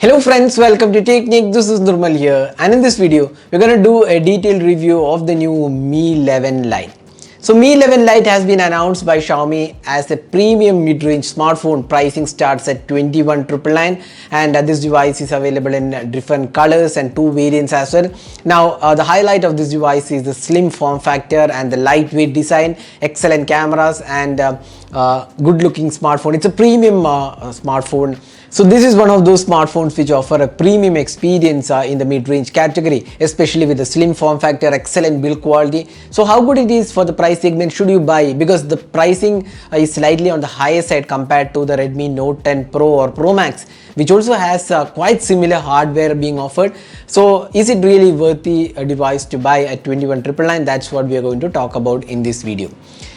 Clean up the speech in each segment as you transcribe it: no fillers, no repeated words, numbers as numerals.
Hello friends, welcome to Technique. This is Nirmal here, and in this video we're going to do a detailed review of the new Mi 11 Lite. So Mi 11 Lite has been announced by Xiaomi as a premium mid-range smartphone. Pricing starts at 21,999 and this device is available in different colors and two variants as well. Now the highlight of this device is the slim form factor and the lightweight design, excellent cameras and good looking smartphone. It's a premium smartphone. So this is one of those smartphones which offer a premium experience in the mid-range category, especially with the slim form factor, excellent build quality. So how good it is for the price segment should you buy? Because the pricing is slightly on the higher side compared to the Redmi Note 10 Pro or Pro Max, which also has quite similar hardware being offered. So is it really worthy a device to buy at 21,999? That's what we are going to talk about in this video.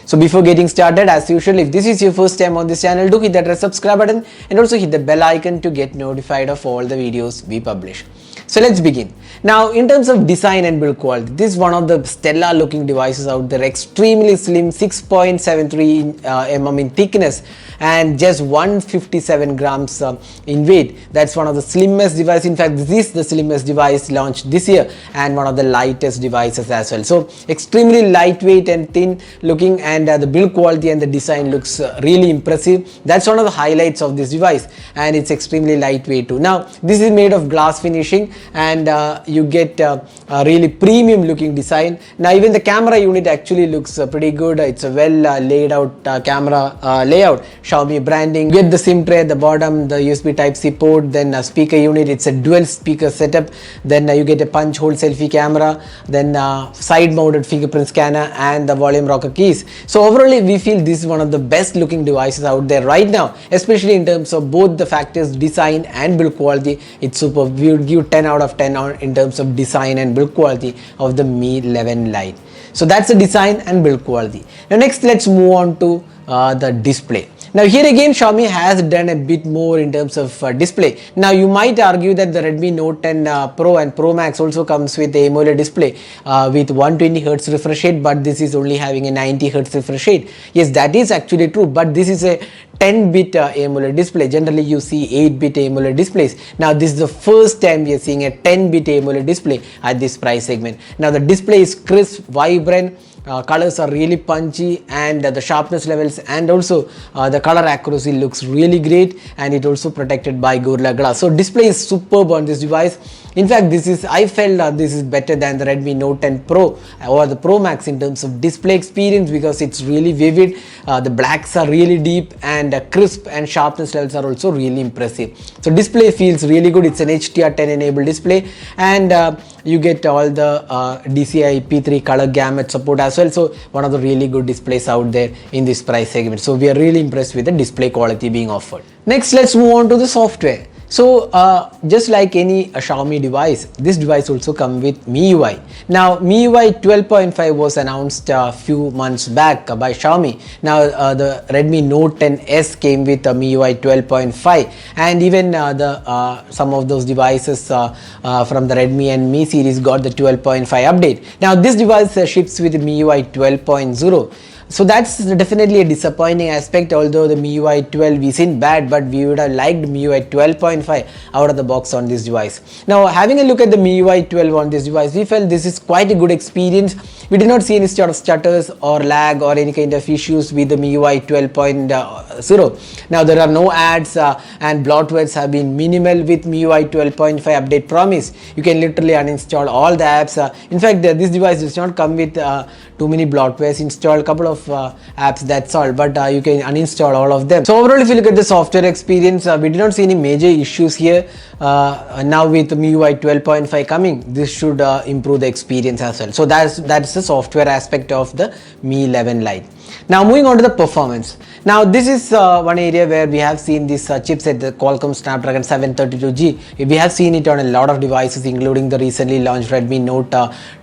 So before getting started, as usual, if this is your first time on this channel, do hit that red subscribe button and also hit the bell icon to get notified of all the videos we publish. So let's begin. Now in terms of design and build quality, this is one of the stellar looking devices out there, extremely slim, 6.73 mm in thickness and just 157 grams in weight. That's one of the slimmest devices. In fact, this is the slimmest device launched this year and one of the lightest devices as well. So extremely lightweight and thin looking, and the build quality and the design looks really impressive. That's one of the highlights of this device, and it's extremely lightweight too. Now this is made of glass finishing and you get a really premium looking design. Now even the camera unit actually looks pretty good. It's a well laid out camera layout. Xiaomi branding. You get the SIM tray at the bottom, the USB Type-C port, then a speaker unit. It's a dual speaker setup. Then you get a punch hole selfie camera, then side mounted fingerprint scanner and the volume rocker keys. So overall we feel this is one of the best looking devices out there right now, especially in terms of both the factors, design and build quality. It's superb. We would give 10 out of 10 in terms of design and build quality of the Mi 11 Lite. So that's the design and build quality. Now next let's move on to the display. Now here again Xiaomi has done a bit more in terms of display. Now you might argue that the Redmi Note 10 Pro and Pro Max also comes with a AMOLED display with 120Hz refresh rate, but this is only having a 90Hz refresh rate. Yes, that is actually true, but this is a 10-bit AMOLED display. Generally you see 8-bit AMOLED displays. Now this is the first time we are seeing a 10-bit AMOLED display at this price segment. Now the display is crisp, vibrant, colors are really punchy, and the sharpness levels and also the color accuracy looks really great, and it also protected by Gorilla Glass. So display is superb on this device. In fact, I felt this is better than the Redmi Note 10 Pro or the Pro Max in terms of display experience, because it's really vivid, the blacks are really deep, and crisp and sharpness levels are also really impressive. So display feels really good. It's an HDR10 enabled display, and you get all the DCI P3 color gamut support as well. So one of the really good displays out there in this price segment. So we are really impressed with the display quality being offered. Next, let's move on to the software. So just like any Xiaomi device, this device also comes with MIUI. Now MIUI 12.5 was announced a few months back by Xiaomi. Now the Redmi Note 10s came with MIUI 12.5, and even some of those devices from the Redmi and Mi series got the 12.5 update. Now this device ships with MIUI 12.0. So that's definitely a disappointing aspect. Although the MIUI 12 isn't bad, but we would have liked MIUI 12.5 out of the box on this device. Now having a look at the MIUI 12 on this device, we felt this is quite a good experience. We did not see any sort of stutters or lag or any kind of issues with the MIUI 12.0. Now there are no ads and bloatwares have been minimal with MIUI 12.5 update promise. You can literally uninstall all the apps. In fact, this device does not come with too many bloatwares installed, couple of apps, that's all, but you can uninstall all of them. So overall if you look at the software experience, we did not see any major issues here. Now with MIUI 12.5 coming, this should improve the experience as well. So that's the software aspect of the Mi 11 Lite. Now moving on to the performance. Now this is one area where we have seen this chipset, the Qualcomm Snapdragon 732G. We have seen it on a lot of devices, including the recently launched Redmi Note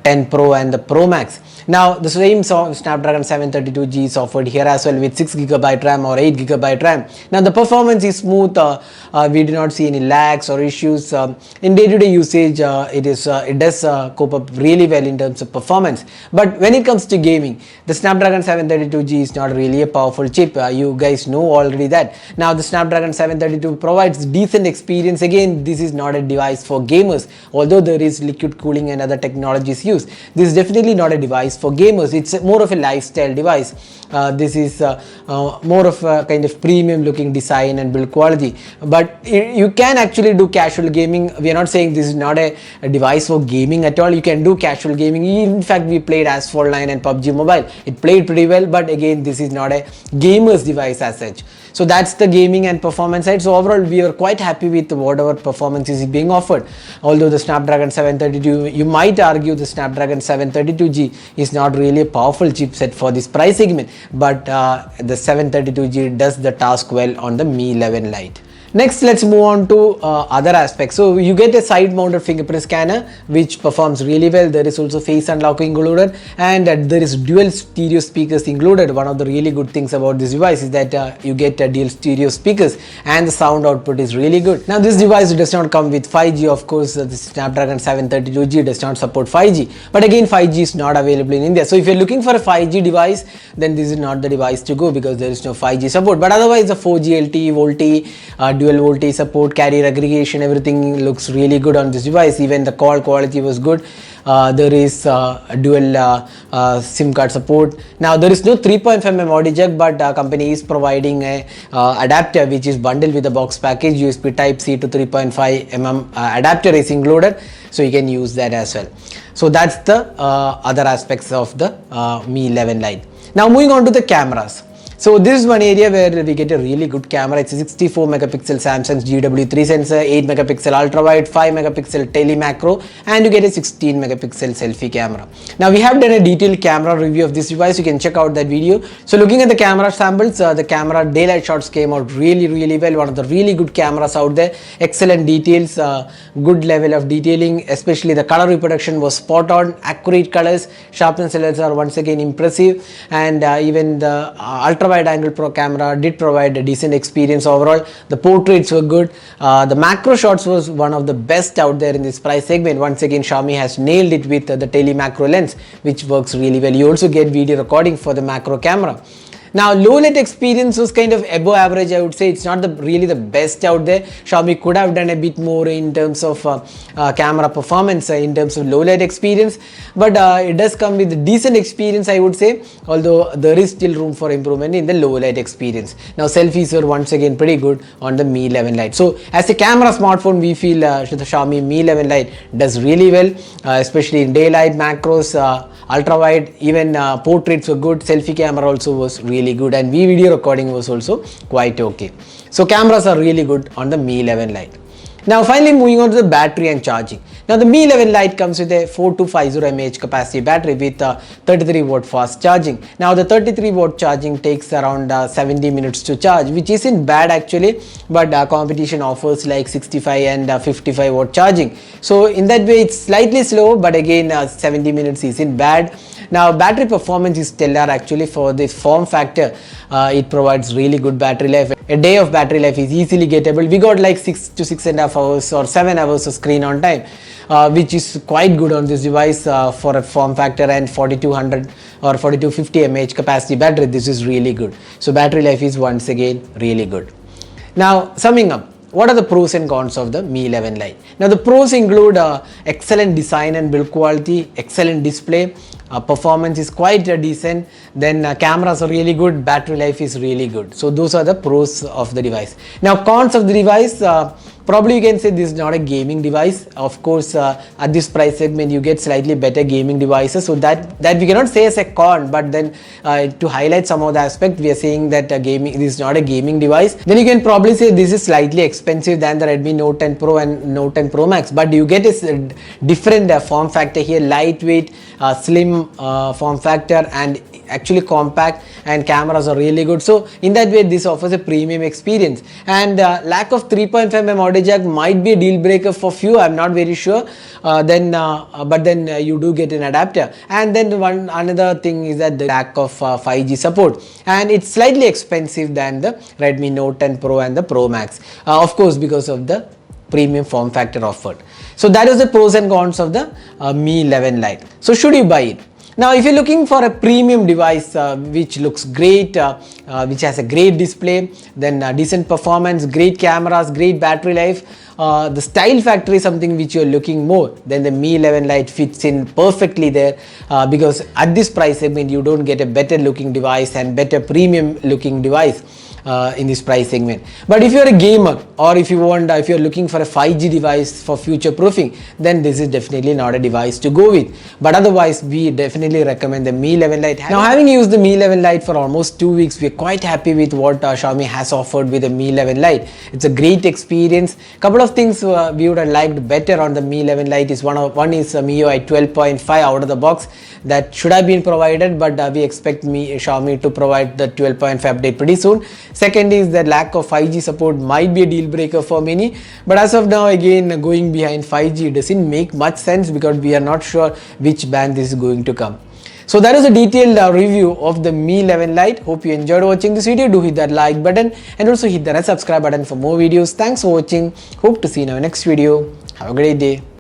10 Pro and the Pro Max. Now the same Snapdragon 732G is offered here as well with 6GB RAM or 8GB RAM. Now the performance is smooth. We do not see any lags or issues. In day-to-day usage, it does cope up really well in terms of performance. But when it comes to gaming, the Snapdragon 732G is not really a powerful chip. You guys know already that. Now the Snapdragon 732 provides decent experience. Again, this is not a device for gamers. Although there is liquid cooling and other technologies used, this is definitely not a device for gamers. It's more of a lifestyle device. This is more of a kind of premium looking design and build quality, but you can actually do casual gaming. We are not saying this is not a device for gaming at all. You can do casual gaming. In fact, we played Asphalt 9 and PUBG Mobile. It played pretty well, but again, this is not a gamer's device as such. So that's the gaming and performance side. So overall, we are quite happy with whatever performance is being offered. Although the Snapdragon 732, you might argue the Snapdragon 732G is not really a powerful chipset for this price segment, but the 732G does the task well on the Mi 11 Lite. Next, let's move on to other aspects. So you get a side-mounted fingerprint scanner which performs really well. There is also face unlock included, and there is dual stereo speakers included. One of the really good things about this device is that you get dual stereo speakers and the sound output is really good. Now this device does not come with 5G. Of course, the Snapdragon 732G does not support 5G, but again 5G is not available in India. So if you're looking for a 5G device, then this is not the device to go because there is no 5G support. But otherwise the 4G LTE, VoLTE, dual voltage support, carrier aggregation, everything looks really good on this device. Even the call quality was good. There is dual SIM card support. Now there is no 3.5mm audio jack, but company is providing a adapter which is bundled with the box package. USB Type-C to 3.5mm adapter is included, so you can use that as well. So that's the other aspects of the Mi 11 Lite. Now moving on to the cameras. So this is one area where we get a really good camera. It's a 64 megapixel Samsung's GW3 sensor, 8 megapixel ultra wide, 5 megapixel tele macro, and you get a 16 megapixel selfie camera. Now we have done a detailed camera review of this device. You can check out that video. So looking at the camera samples, the camera daylight shots came out really well. One of the really good cameras out there. Excellent details, good level of detailing, especially the color reproduction was spot on, accurate colors, sharpness levels are once again impressive, and even the ultra wide angle pro camera did provide a decent experience overall. The portraits were good. The macro shots was one of the best out there in this price segment. Once again, Xiaomi has nailed it with the tele macro lens, which works really well. You also get video recording for the macro camera. Now low light experience was kind of above average, I would say. It's not really the best out there. Xiaomi could have done a bit more in terms of camera performance, in terms of low light experience, but it does come with decent experience, I would say, although there is still room for improvement in the low light experience. Now selfies were once again pretty good on the Mi 11 Lite. So as a camera smartphone, we feel the Xiaomi Mi 11 Lite does really well, especially in daylight, macros, ultra wide, even portraits were good. Selfie camera also was really good, and video recording was also quite okay. So cameras are really good on the Mi 11 Lite. Now finally moving on to the battery and charging. Now the Mi 11 Lite comes with a 4250 mAh capacity battery with 33 watt fast charging. Now the 33 watt charging takes around 70 minutes to charge, which isn't bad actually, but competition offers like 65 and 55 watt charging. So in that way it's slightly slow, but again 70 minutes isn't bad. Now battery performance is stellar actually for this form factor. It provides really good battery life. A day of battery life is easily gettable. We got like 6 to 6.5 hours or 7 hours of screen on time, which is quite good on this device for a form factor, and 4200 or 4250 mAh capacity battery. This is really good. So battery life is once again really good. Now summing up, what are the pros and cons of the Mi 11 Lite? Now the pros include excellent design and build quality, excellent display, performance is quite decent, then cameras are really good, battery life is really good. So those are the pros of the device. Now cons of the device, probably you can say this is not a gaming device. Of course, at this price segment you get slightly better gaming devices, so that we cannot say as a con, but then to highlight some of the aspect, we are saying that gaming, this is not a gaming device. Then you can probably say this is slightly expensive than the Redmi Note 10 Pro and Note 10 Pro Max, but you get a different form factor here, lightweight, slim, slim form factor and actually compact, and cameras are really good. So in that way this offers a premium experience. And lack of 3.5mm audio jack might be a deal breaker for few, I'm not very sure. But then you do get an adapter. And then another thing is that the lack of 5G support, and it's slightly expensive than the Redmi Note 10 Pro and the Pro Max, of course because of the premium form factor offered. So that is the pros and cons of the Mi 11 Lite. So should you buy it? Now if you're looking for a premium device which looks great, which has a great display, then decent performance, great cameras, great battery life, the style factor is something which you're looking more, then the Mi 11 Lite fits in perfectly there, because at this price segment you don't get a better looking device and better premium looking device in this price segment. But if you're a gamer, or if you're looking for a 5G device for future proofing, then this is definitely not a device to go with. But otherwise we definitely recommend the Mi 11 Lite. Now having used the Mi 11 Lite for almost 2 weeks, we're quite happy with what Xiaomi has offered with the Mi 11 Lite. It's a great experience. Couple of things we would have liked better on the Mi 11 Lite is one is MIUI 12.5 out of the box. That should have been provided, but we expect Xiaomi to provide the 12.5 update pretty soon. Second is the lack of 5G support might be a deal breaker for many, but as of now again going behind 5G doesn't make much sense because we are not sure which band this is going to come. So that is a detailed review of the Mi 11 Lite. Hope you enjoyed watching this video. Do hit that like button and also hit the red subscribe button for more videos. Thanks for watching. Hope to see you in our next video. Have a great day.